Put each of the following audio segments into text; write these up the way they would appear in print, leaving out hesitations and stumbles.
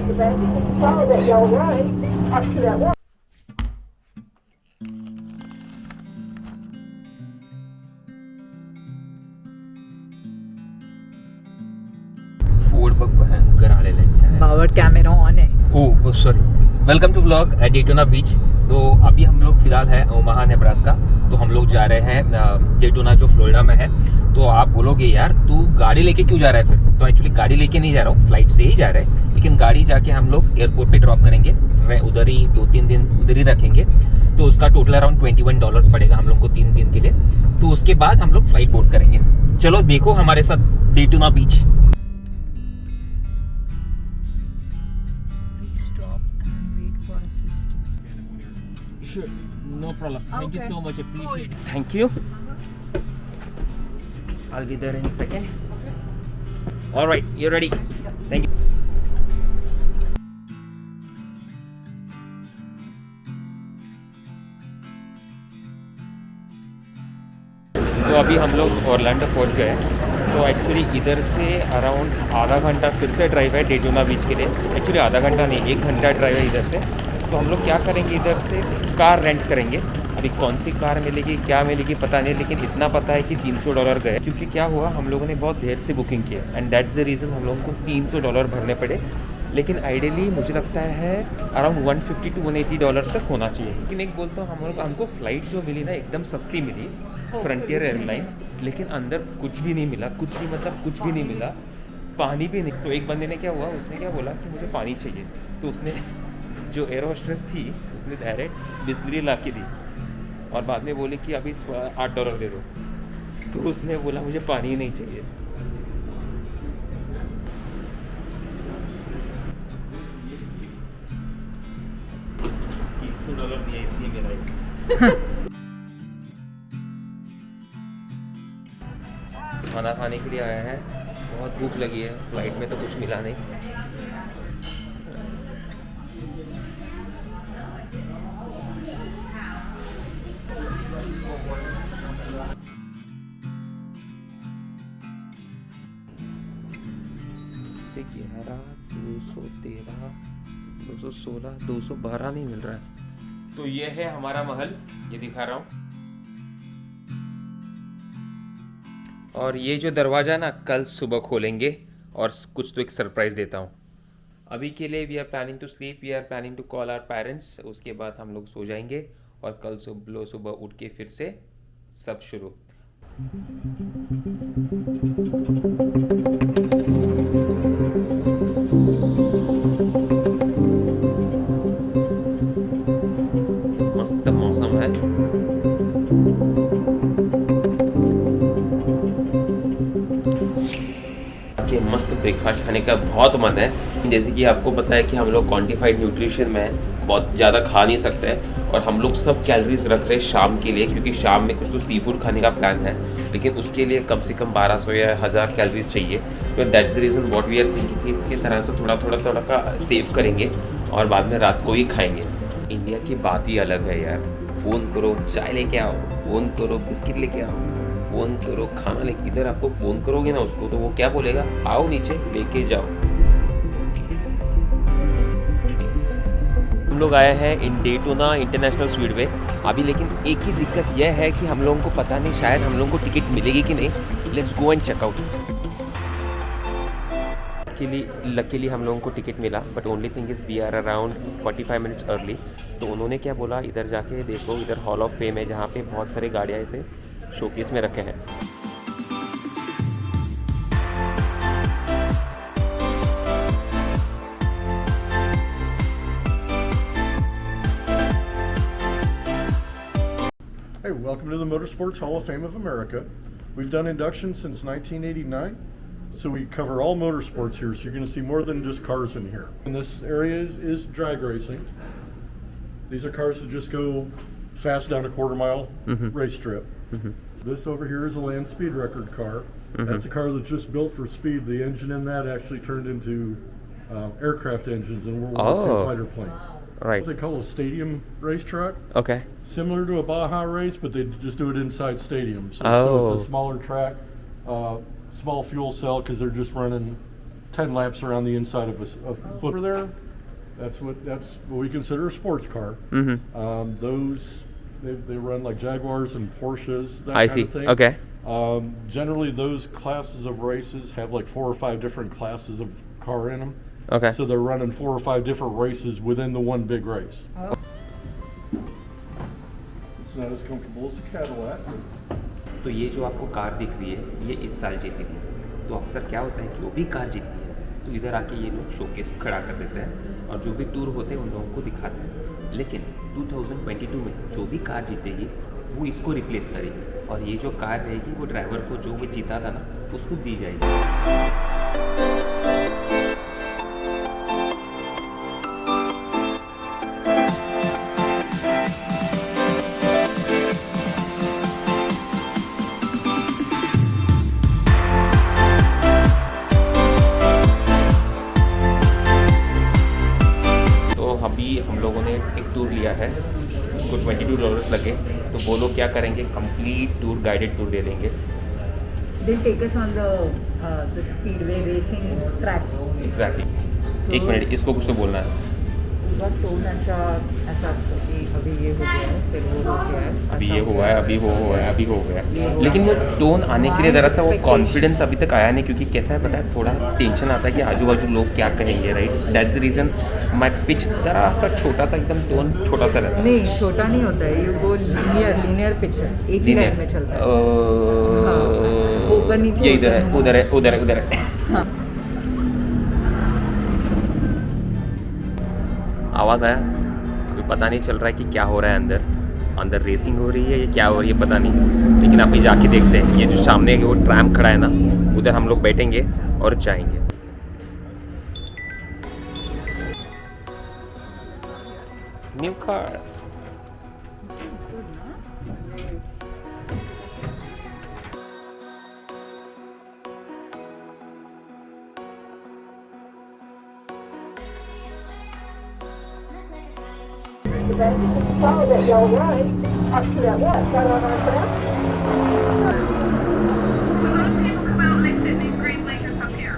Because as you can follow that yellow line up to that one. Food bug भयंकर आलेलं आहे. बावट camera on है. Oh sorry. Welcome to vlog at Daytona beach. तो अभी हम लोग फिलहाल है ओमाहा नेब्रास्का. तो हम लोग जा रहे हैं डेटोना जो फ्लोरिडा में है. तो आप बोलोगे यार तू गाड़ी लेके क्यों जा रहा है फिर. तो एक्चुअली गाड़ी लेके नहीं जा रहा हूँ, फ्लाइट से ही जा रहा है. लेकिन गाड़ी जाके हम लोग एयरपोर्ट पे ड्रॉप करेंगे, उधर ही 2-3 दिन उधर ही रखेंगे. तो उसका टोटल अराउंड $21 पड़ेगा हम लोग को 3 दिन के लिए. तो उसके बाद हम लोग फ्लाइट बोर्ड करेंगे. चलो देखो हमारे साथ Daytona beach. Sure, no problem. Thank you so much. Appreciate it. Thank you. I'll be there in a second. All right, you're ready. Thank you. तो अभी हम लोग ऑरलैंडो पहुंच गए. तो एक्चुअली इधर से अराउंड आधा घंटा फिर से ड्राइव है डेटोना बीच के लिए. एक्चुअली आधा घंटा नहीं, 1 घंटा ड्राइव है इधर से. तो हम लोग क्या करेंगे, इधर से कार रेंट करेंगे. अभी कौन सी कार मिलेगी क्या मिलेगी पता नहीं, लेकिन इतना पता है कि $300 गए. क्योंकि क्या हुआ, हम लोगों ने बहुत देर से बुकिंग की है एंड दैट्स द रीज़न हम लोगों को $300 भरने पड़े. लेकिन आइडियली मुझे लगता है अराउंड $150 to $180 तक होना चाहिए. लेकिन एक बोलता हूँ हमको फ़्लाइट जो मिली ना एकदम सस्ती मिली, फ्रंटियर एयरलाइंस. लेकिन अंदर कुछ भी नहीं मिला, कुछ भी मतलब कुछ भी नहीं मिला, पानी भी नहीं. तो एक बंदे ने क्या हुआ, उसने क्या बोला कि मुझे पानी चाहिए. तो उसने जो एयर होस्टेस थी उसने डायरेक्ट बिस्लरी ला के दी और बाद में बोली कि अभी $8 दे दो. तो उसने बोला मुझे पानी ही नहीं चाहिए. $300 दिया इसलिए मेरा खाना खाने के लिए आया है. बहुत भूख लगी है, फ्लाइट में तो कुछ मिला नहीं. देखिए 213, 216, 212 नहीं मिल रहा है. तो ये है हमारा महल, ये दिखा रहा हूँ. और ये जो दरवाज़ा ना कल सुबह खोलेंगे और कुछ तो एक सरप्राइज़ देता हूँ. अभी के लिए we are planning to sleep, we are planning to call our parents. उसके बाद हम लोग सो जाएंगे और कल सुबह उठ के फिर से सब शुरू. मस्त मौसम है. कि मस्त ब्रेकफास्ट खाने का बहुत मन है. जैसे कि आपको पता है कि हम लोग क्वांटिफाइड न्यूट्रिशन में बहुत ज़्यादा खा नहीं सकते हैं और हम लोग सब कैलोरीज रख रहे हैं शाम के लिए, क्योंकि शाम में कुछ तो सी फूड खाने का प्लान है. लेकिन उसके लिए कम से कम 1200 या 1000 कैलोरीज चाहिए. तो that's the reason what we are thinking कि इसकी तरह से थोड़ा का सेव करेंगे और बाद में रात को ही खाएंगे. इंडिया की बात ही अलग है यार. फ़ोन करो चाय लेके आओ, फ़ोन करो बिस्किट लेके आओ, फ़ोन करो खाना लेके. इधर आपको फ़ोन करोगे ना उसको तो वो क्या बोलेगा, आओ नीचे लेके जाओ. हम लोग आए हैं इन डेटोना इंटरनेशनल स्पीडवे अभी. लेकिन एक ही दिक्कत यह है कि हम लोगों को पता नहीं, शायद हम लोगों को टिकट मिलेगी कि नहीं. Let's go and check out. Luckily हम लोगों को टिकट मिला, but only thing is we are around 45 minutes early. तो उन्होंने क्या बोला, इधर जाके देखो, इधर हॉल ऑफ फेम है जहाँ पे बहुत सारे गाड़ियाँ ऐसे शोकेस में रखे हैं. Hey, welcome to the Motorsports Hall of Fame of America. We've done inductions since 1989, so we cover all motorsports here, so you're going to see more than just cars in here. And this area is drag racing. These are cars that just go fast down a quarter-mile race strip. This over here is a land speed record car. That's a car that's just built for speed. The engine in that actually turned into aircraft engines in World War II fighter planes. Right. What they call a stadium racetrack. Okay. Similar to a Baja race, but they just do it inside stadiums. So it's a smaller track, small fuel cell because they're just running 10 laps around the inside of a foot over there. That's what we consider a sports car. Those they run like Jaguars and Porsches, that I kind see. of thing. Okay. Generally, those classes of races have like 4 or 5 different classes of car in them. Okay. So they're running 4 or 5 different races within the one big race. It's not as comfortable as a Cadillac. तो ये जो आपको car दिख रही है ये इस साल जीती थी. तो अक्सर क्या होता है जो भी कार जीतती है तो इधर आके ये लोग शोकेस खड़ा कर देते हैं और जो भी टूर होते हैं उन लोगों को दिखाते हैं. लेकिन 2022 में जो भी कार जीतेगी वो इसको रिप्लेस करेगी और ये जो कार रहेगी वो ड्राइवर को जो वो जीता था ना उसको दी जाएगी. अभी हम लोगों ने एक टूर लिया है, उसको $22 लगे. तो वो लोग क्या करेंगे, कंप्लीट टूर गाइडेड टूर दे देंगे. They'll take us on the speedway racing track. Exactly. एक मिनट, इसको कुछ तो बोलना है. What tone ऐसा कि अभी ये हो गया है, फिर वो हो गया है. अभी ये हुआ है, अभी वो हुआ है, अभी हो गया. लेकिन वो टोन आने के लिए दरअसल वो कॉन्फिडेंस अभी तक आया नहीं, क्योंकि कैसा है पता है, थोड़ा टेंशन आता है कि आजू बाजू लोग क्या कहेंगे. Right, that's the reason my pitch जरा सा छोटा सा, एकदम टोन छोटा सा रहता है. नहीं, छोटा नहीं होता है. यू गो लीनियर पिक्चर, एक ही लाइन में चलता है. ऊपर नीचे, ये इधर है, उधर है, उधर है, उधर है. आवाज़ आया, अभी पता नहीं चल रहा है कि क्या हो रहा है अंदर रेसिंग हो रही है या क्या हो रही है पता नहीं. लेकिन अभी जाके देखते हैं. ये जो सामने वो ट्रैम खड़ा है ना, उधर हम लोग बैठेंगे और जाएंगे. New car. Then you can follow that yellow line up to that what? Right on our track? Well, they said these green blinkers up here.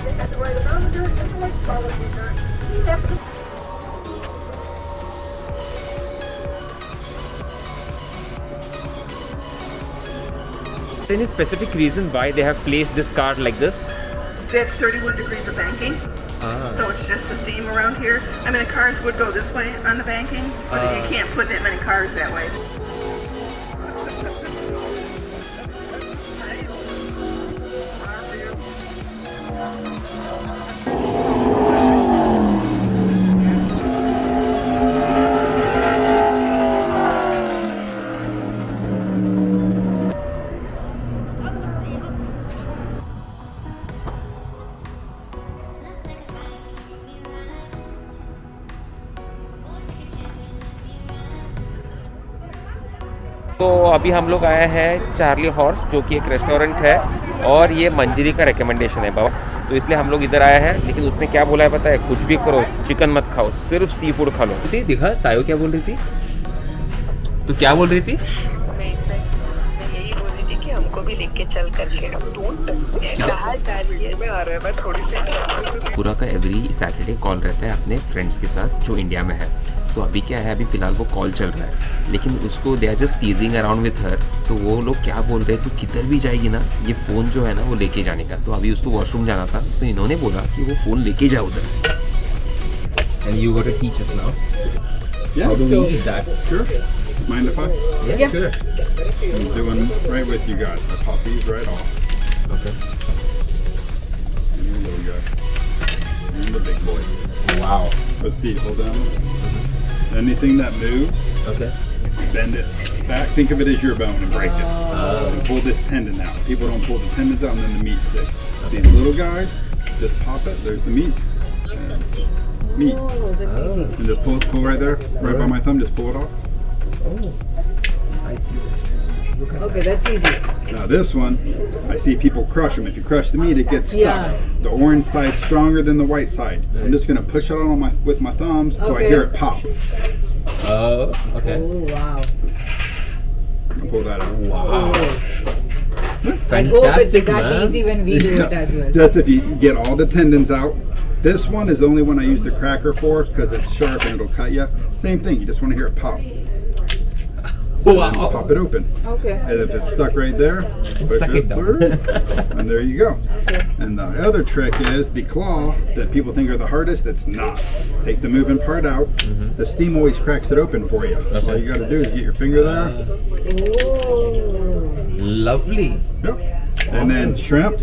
They had to write around the dirt and the lights follow the dirt. You have to Any specific reason why they have placed this car like this? That's 31 degrees of banking. So it's just the theme around here. I mean, the cars would go this way on the banking, but you can't put that many cars that way. तो अभी हम लोग आए हैं Charlie horse, जो कि एक restaurant है और ये मंजरी का रिकमेंडेशन है बाबा. तो इसलिए हम लोग इधर आए हैं. लेकिन उसने क्या बोला है पता है, कुछ भी करो चिकन मत खाओ, सिर्फ सी फूड खा लो. दिखा सायो क्या बोल रही थी. तो क्या बोल रही थी? मैं यही बोल रही थी कि हमको भी लेके चल करके हम कहा चाहिए में आ रहा है. मैं थोड़ी सी पूरा का एवरी सैटरडे कॉल रहता है अपने फ्रेंड्स के साथ जो इंडिया में है. तो अभी क्या है, अभी फ़िलहाल वो कॉल चल रहा है, लेकिन उसको they are just teasing around with her. तो वो लोग क्या बोल रहे हैं, तो किधर भी जाएगी ना ये फ़ोन जो है ना वो लेके जाने का. तो अभी उसको वॉशरूम जाना था, तो इन्होंने बोला कि वो फ़ोन लेके जाओ उधर. And you got to teach us now. Yeah. How do we use that? Sure. Mind if I? Yeah. Sure. I'm doing right with you guys. I pop these right off. Okay. And the little guy. And the big boy. Wow. Both feet hold down. Anything that moves, Okay. bend it back. Think of it as your bone and break it. And pull this tendon out. People don't pull the tendons out and then the meat sticks. These little guys, just pop it. There's the meat. Meat. Oh, that's easy. And just pull right there, right by my thumb. Just pull it off. Oh, I see this. Okay, that's easy. Now this one, I see people crush them. If you crush the meat, it gets stuck. Yeah. The orange side's stronger than the white side. I'm just gonna push it on with my thumbs till I Okay. hear it pop. Oh, okay. Oh, wow. I'll pull that out. Wow. I hope it's Fantastic, that man. easy when we do it as well. Just if you get all the tendons out. This one is the only one I use the cracker for because it's sharp and it'll cut you. Same thing, you just want to hear it pop. Wow. And pop it open. Okay. And if it's stuck right there, push Suck it down. through, and there you go. And the other trick is the claw that people think are the hardest. It's not. Take the moving part out. The steam always cracks it open for you. Okay. All you got to do is get your finger there. Lovely. Yep. And then shrimp.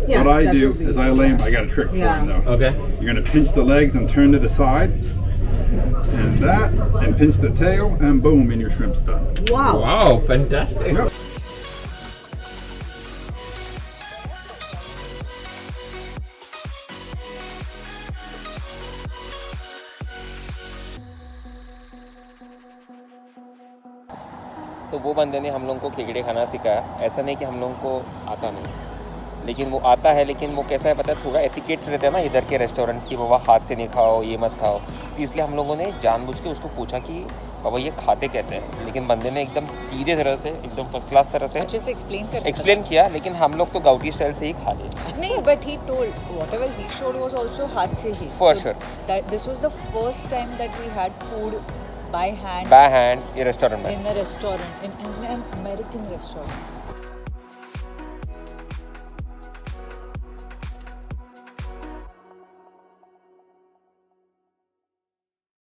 Yeah, What I that do would be- is I lay them. I got a trick for Yeah. them though. Okay. You're gonna pinch the legs and turn to the side, and that, and pinch the tail, and boom, and your shrimp's done. Wow. Wow, fantastic. Yep. तो वो बंदे ने हम लोग को खेगड़े खाना सिखाया. ऐसा नहीं कि हम लोग को आता नहीं, लेकिन वो आता है. लेकिन वो कैसा है पता है, थोड़ा एथिकेट्स रहते हैं ना इधर के रेस्टोरेंट्स की, बाबा हाथ से नहीं खाओ, ये मत खाओ. तो इसलिए हम लोगों ने जानबूझ के उसको पूछा कि बाबा ये खाते कैसे हैं. लेकिन बंदे ने एकदम सीधे तरह से, एकदम फर्स्ट क्लास तरह से अच्छे से एक्सप्लेन किया. लेकिन हम लोग तो गाउटी स्टाइल से ही खा लिए. नहीं, but he told whatever he showed was also हाथ से ही. For sure. That this was the first time that we had food by hand by hand ये रेस्टोरेंट में. in a restaurant, in an American restaurant.